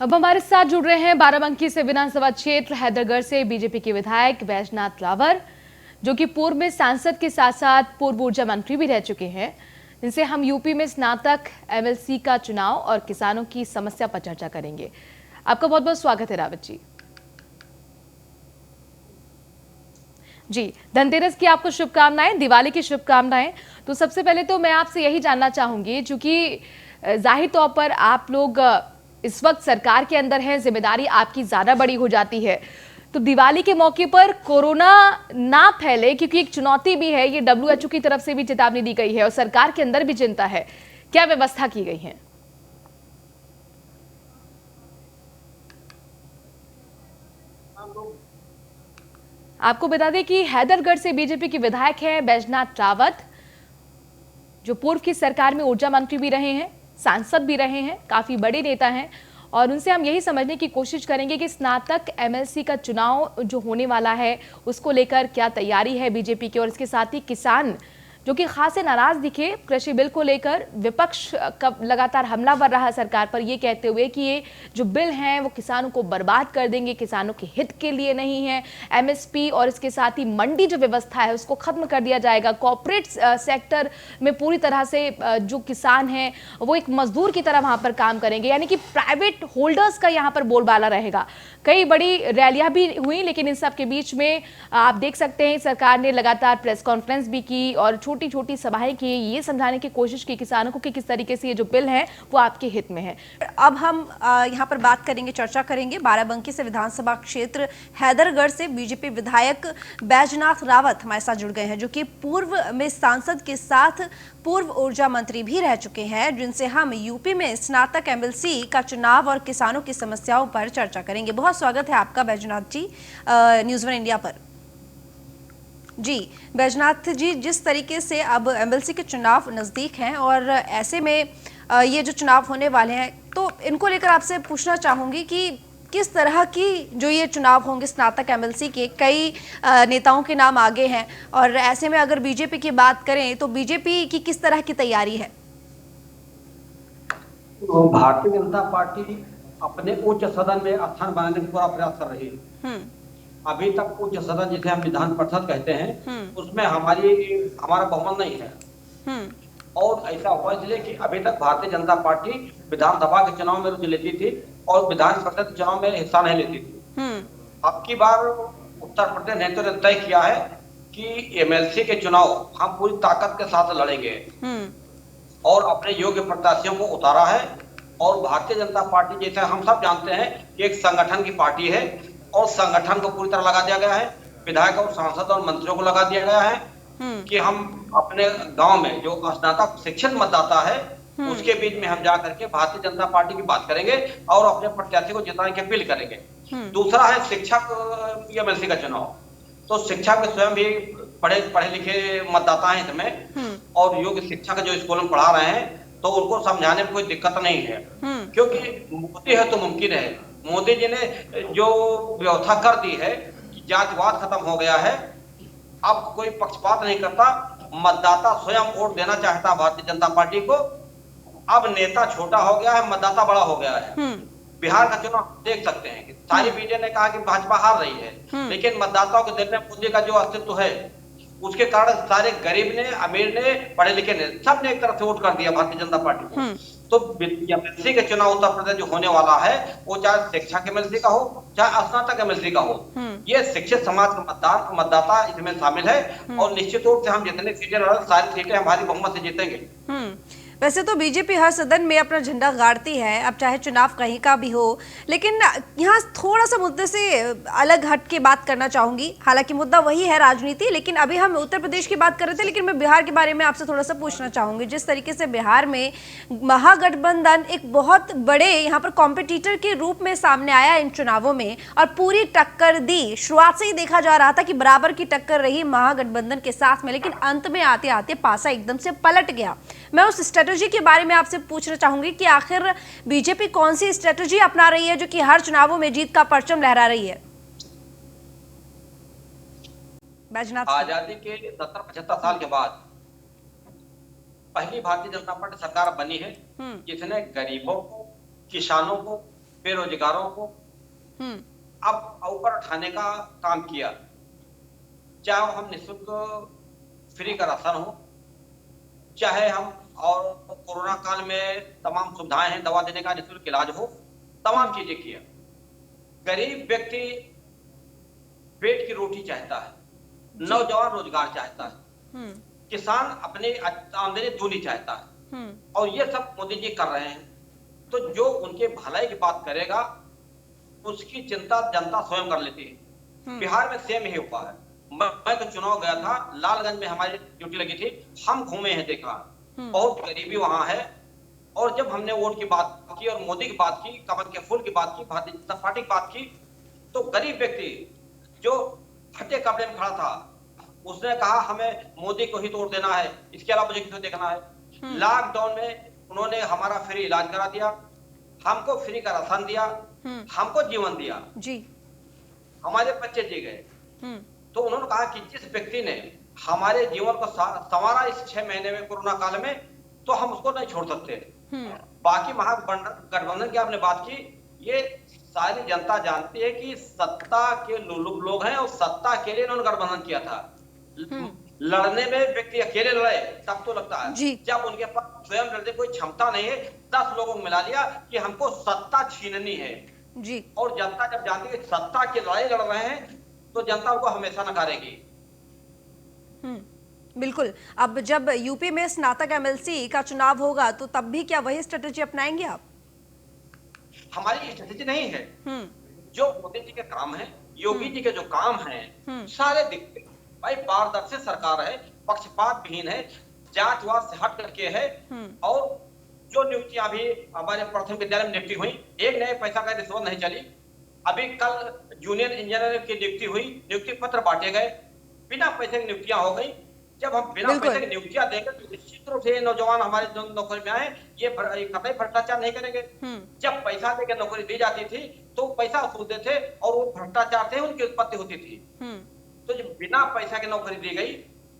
अब हमारे साथ जुड़ रहे हैं बाराबंकी से विधानसभा क्षेत्र हैदरगढ़ से बीजेपी के विधायक बैजनाथ रावर, जो कि पूर्व में सांसद के साथ साथ पूर्व ऊर्जा मंत्री भी रह चुके हैं, जिनसे हम यूपी में स्नातक एमएलसी का चुनाव और किसानों की समस्या पर चर्चा करेंगे। आपका बहुत बहुत स्वागत है रावत जी। जी, धनतेरस की आपको शुभकामनाएं, दिवाली की शुभकामनाएं। तो सबसे पहले तो मैं आपसे यही जानना चाहूंगी, क्योंकि जाहिर तौर पर आप लोग इस वक्त सरकार के अंदर हैं, जिम्मेदारी आपकी ज्यादा बड़ी हो जाती है। तो दिवाली के मौके पर कोरोना ना फैले, क्योंकि एक चुनौती भी है, ये WHO की तरफ से भी चेतावनी दी गई है और सरकार के अंदर भी चिंता है। क्या व्यवस्था की गई है? आपको बता दें कि हैदरगढ़ से बीजेपी के विधायक हैं बैजनाथ रावत, जो पूर्व की सरकार में ऊर्जा मंत्री भी रहे हैं, सांसद भी रहे हैं, काफी बड़े नेता हैं। और उनसे हम यही समझने की कोशिश करेंगे कि स्नातक एमएलसी का चुनाव जो होने वाला है उसको लेकर क्या तैयारी है बीजेपी की, और इसके साथ ही किसान जो कि खासे नाराज दिखे कृषि बिल को लेकर, विपक्ष का लगातार हमलावर रहा सरकार पर, ये कहते हुए कि ये जो बिल हैं वो किसानों को बर्बाद कर देंगे, किसानों के हित के लिए नहीं है। एमएसपी और इसके साथ ही मंडी जो व्यवस्था है उसको खत्म कर दिया जाएगा। कॉर्पोरेट सेक्टर में पूरी तरह से जो किसान हैं वो एक मजदूर की तरह वहां पर काम करेंगे, यानी कि प्राइवेट होल्डर्स का यहाँ पर बोलबाला रहेगा। कई बड़ी रैलियां भी हुई, लेकिन इन सब के बीच में आप देख सकते हैं सरकार ने लगातार प्रेस कॉन्फ्रेंस भी की और छोटी छोटी सभाएं की, ये समझाने की कोशिश की किसानों को कि किस तरीके से ये जो बिल है वो आपके हित में है। अब हम यहाँ पर बात करेंगे, चर्चा करेंगे बाराबंकी से विधानसभा क्षेत्र हैदरगढ़ से बीजेपी विधायक बैजनाथ रावत हमारे साथ जुड़ गए हैं, जो कि पूर्व में सांसद के साथ पूर्व ऊर्जा मंत्री भी रह चुके हैं, जिनसे हम यूपी में स्नातक एमएलसी का चुनाव और किसानों की समस्याओं पर चर्चा करेंगे। बहुत स्वागत है आपका बैजनाथ जी न्यूज़1 इंडिया पर। जी बैजनाथ जी, जिस तरीके से अब एमएलसी के चुनाव नज़दीक हैं और ऐसे में ये जो चुनाव होने वाले हैं, तो इनको लेकर आपसे पूछना चाहूँगी कि किस तरह की जो ये चुनाव होंगे स्नातक एमएलसी के, कई नेताओं के नाम आगे हैं, और ऐसे में अगर बीजेपी की बात करें तो बीजेपी की किस तरह की तैयारी है? तो भारतीय जनता पार्टी अपने उच्च सदन में स्थान बनाने का पूरा प्रयास कर रही है। अभी तक उच्च सदन जिसे हम विधान परिषद कहते हैं उसमें हमारा बहुमत नहीं है। और ऐसा हुआ इसलिए कि अभी तक भारतीय जनता पार्टी विधानसभा के चुनाव में रुचि लेती थी और विधान परिषद के चुनाव में हिस्सा नहीं लेती थी। अब की बार उत्तर प्रदेश नेतृत्व ने तय किया है कि एमएलसी के चुनाव हम पूरी ताकत के साथ लड़ेंगे और अपने योग्य प्रत्याशियों को उतारा है। और भारतीय जनता पार्टी, जैसे हम सब जानते हैं कि एक संगठन की पार्टी है और संगठन को पूरी तरह लगा दिया गया है। विधायक और सांसद और मंत्रियों को लगा दिया गया है कि हम अपने गांव में जो स्नातक शिक्षित मतदाता है उसके बीच में हम जा करके भारतीय जनता पार्टी की बात करेंगे और अपने प्रत्याशी को जिताने की अपील करेंगे। दूसरा है शिक्षक एमएलसी का चुनाव। तो शिक्षक स्वयं भी पढ़े लिखे मतदाता हैं इसमें और योग्य शिक्षक जो स्कूल में पढ़ा रहे हैं, तो उनको समझाने में कोई दिक्कत नहीं है, क्योंकि मोदी है तो मुमकिन है। मोदी जी ने जो व्यवस्था कर दी है कि जातिवाद खत्म हो गया है, अब कोई पक्षपात नहीं करता, मतदाता स्वयं वोट देना चाहता भारतीय जनता पार्टी को। अब नेता छोटा हो गया है, मतदाता बड़ा हो गया है। बिहार का चुनाव देख सकते हैं कि सारी मीडिया ने कहा कि भाजपा हार रही है, लेकिन मतदाताओं के दिल में मोदी का जो अस्तित्व है उसके कारण सारे गरीब ने, अमीर ने, पढ़े लिखे ने, सब ने एक तरफ से वोट कर दिया भारतीय जनता पार्टी को। तो एमएलसी के चुनाव उत्तर प्रदेश जो होने वाला है वो चाहे शिक्षक एमएलसी का हो चाहे स्नातक एमएलसी का हो, ये शिक्षित समाज का मतदाता इसमें शामिल है और निश्चित रूप से हम जितने सीटें लड़ सारी सीटें हमारी बहुमत से जीतेंगे। वैसे तो बीजेपी हर सदन में अपना झंडा गाड़ती है, अब चाहे चुनाव कहीं का भी हो, लेकिन यहाँ थोड़ा सा मुद्दे से अलग हट के बात करना चाहूंगी। हालांकि मुद्दा वही है राजनीति, लेकिन अभी हम उत्तर प्रदेश की बात कर रहे थे, लेकिन मैं बिहार के बारे में आपसे थोड़ा सा पूछना चाहूंगी। जिस तरीके से बिहार में महागठबंधन एक बहुत बड़े यहाँ पर कॉम्पिटिटर के रूप में सामने आया इन चुनावों में और पूरी टक्कर दी। शुरुआत से ही देखा जा रहा था कि बराबर की टक्कर रही महागठबंधन के साथ में, लेकिन अंत में आते आते पासा एकदम से पलट गया। मैं उस स्ट्रेटजी के बारे में आपसे पूछना चाहूंगी कि आखिर बीजेपी कौन सी स्ट्रेटजी अपना रही है जो कि हर चुनावों में जीत का परचम लहरा रही है? आजादी के 70-75 साल के बाद पहली भारतीय जनता पार्टी सरकार बनी है जिसने गरीबों को, किसानों को बेरोजगारों को अब ऊपर उठाने का काम किया। चाहे हम निःशुल्क फ्री का राशन हो, चाहे हम और कोरोना काल में तमाम सुविधाएं हैं, दवा देने का निःशुल्क इलाज हो, तमाम चीजें किया। गरीब व्यक्ति पेट की रोटी चाहता है, नौजवान रोजगार चाहता है, किसान अपनी आमदनी दूनी चाहता है, और ये सब मोदी जी कर रहे हैं। तो जो उनके भलाई की बात करेगा उसकी चिंता जनता स्वयं कर लेती है। बिहार में सेम ही हुआ है। मैं तो चुनाव गया था, लालगंज में हमारी ड्यूटी लगी थी, हम घूमे हैं, देखा बहुत गरीबी वहां है। और जब हमने वोट की बात की और मोदी की बात की, कमल के फूल की बात की, भारतीय जनता पार्टी की बात की, तो गरीब व्यक्ति जो फटे कपड़े में खड़ा था उसने कहा हमें मोदी को ही तोड़ देना है, इसके अलावा मुझे किसे देखना है। लॉकडाउन में उन्होंने हमारा फ्री इलाज करा दिया, हमको फ्री का राशन दिया, हमको जीवन दिया जी, हमारे बच्चे जी गए। तो उन्होंने कहा कि जिस व्यक्ति ने हमारे जीवन को संवारा इस 6 महीने में कोरोना काल में, तो हम उसको नहीं छोड़ सकते। बाकी महागठबंधन की आपने बात की, ये सारी जनता जानती है कि सत्ता के लोग हैं और सत्ता के लिए इन्होंने गठबंधन किया था। लड़ने में व्यक्ति अकेले लड़े तब तो लगता है, जब उनके पास स्वयं लड़ने कोई क्षमता नहीं है, 10 लोगों को मिला लिया कि हमको सत्ता छीननी है जी। और जनता जब जानती है सत्ता की लड़ाई लड़ रहे हैं तो जनता उनको हमेशा नकारेगी। बिल्कुल। अब जब यूपी में स्नातक एमएलसी का चुनाव होगा तो तब भी क्या वही स्ट्रेटेजी अपनाएंगे आप? हमारी स्ट्रेटेजी नहीं है। जो मोदी जी के काम है, योगी जी के जो काम है, सारे दिखते भाई पारदर्शी सरकार है, पक्षपात विहीन है, जातिवाद से हट करके है। और जो नियुक्तियां भी हमारे प्रथम विद्यालय में नियुक्ति हुई, एक नए पैसा का रिश्वत नहीं चली। अभी कल जूनियर इंजीनियर की नियुक्ति हुई, नियुक्ति पत्र बांटे गए, बिना पैसे की नियुक्तियां हो गई। जब हम बिना पैसे की नियुक्तियां देंगे तो निश्चित रूप से नौजवान हमारे जो नौकरी में आए ये कतई भ्रष्टाचार नहीं करेंगे। जब पैसा देकर नौकरी दी जाती थी तो पैसा वसूलते थे और वो भ्रष्टाचार थे उनकी उत्पत्ति होती थी। तो जब बिना पैसा की नौकरी दी गई,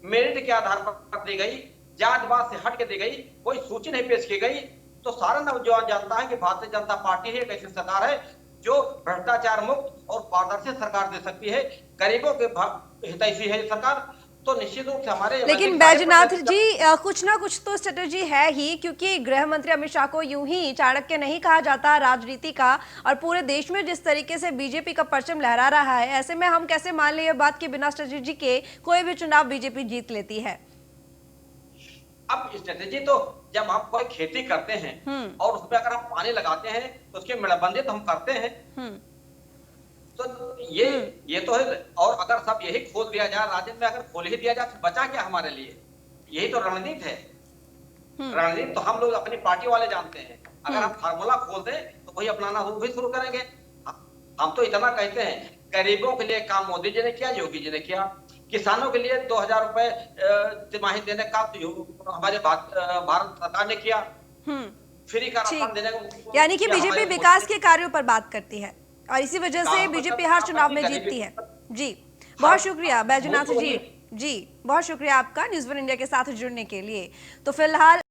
मेरिट के आधार पर दी गई, जातिवाद से हट के दी गई, कोई सूची नहीं पेश की गई, तो सारा नौजवान जानता है कि भारतीय जनता पार्टी ही एक ऐसी सरकार है जो भ्रष्टाचार मुक्त और पारदर्शी सरकार दे सकती है, गरीबों के हितैषी है सरकार। तो निश्चित रूप से हमारे लेकिन बैजनाथ जी कुछ ना कुछ तो स्ट्रेटेजी है ही, क्योंकि गृह मंत्री अमित शाह को यूं ही चाणक्य नहीं कहा जाता राजनीति का, और पूरे देश में जिस तरीके से बीजेपी का परचम लहरा रहा है, ऐसे में हम कैसे मान लें ये बात कि बिना स्ट्रेटेजी के कोई भी चुनाव बीजेपी जीत लेती है? अब स्ट्रेटेजी तो जब हम कोई खेती करते हैं और उसमें अगर हम पानी लगाते हैं तो उसकी मेड़बंदी तो हम करते हैं। तो ये तो है। और अगर सब यही खोल दिया जाए, राजनीति में अगर खोल ही दिया जाए तो बचा क्या हमारे लिए? यही तो रणनीति है। रणनीति तो हम लोग अपनी पार्टी वाले जानते हैं। अगर हम फार्मूला खोल दें तो वही अपनाना भी शुरू करेंगे। हम तो इतना कहते हैं, गरीबों के लिए काम मोदी जी ने किया, योगी जी ने किया। किसानों के लिए 2000 रुपए तिमाही देने का हमारे भारत सरकार ने किया। फ्री का राशन देने को, यानी कि बीजेपी विकास के कार्यों पर बात करती है और इसी वजह से बीजेपी हर चुनाव में जीतती है। जी, बहुत शुक्रिया बैजनाथ जी। जी, बहुत शुक्रिया आपका न्यूज़ वन इंडिया के साथ जुड़ने के लिए। तो फिलहाल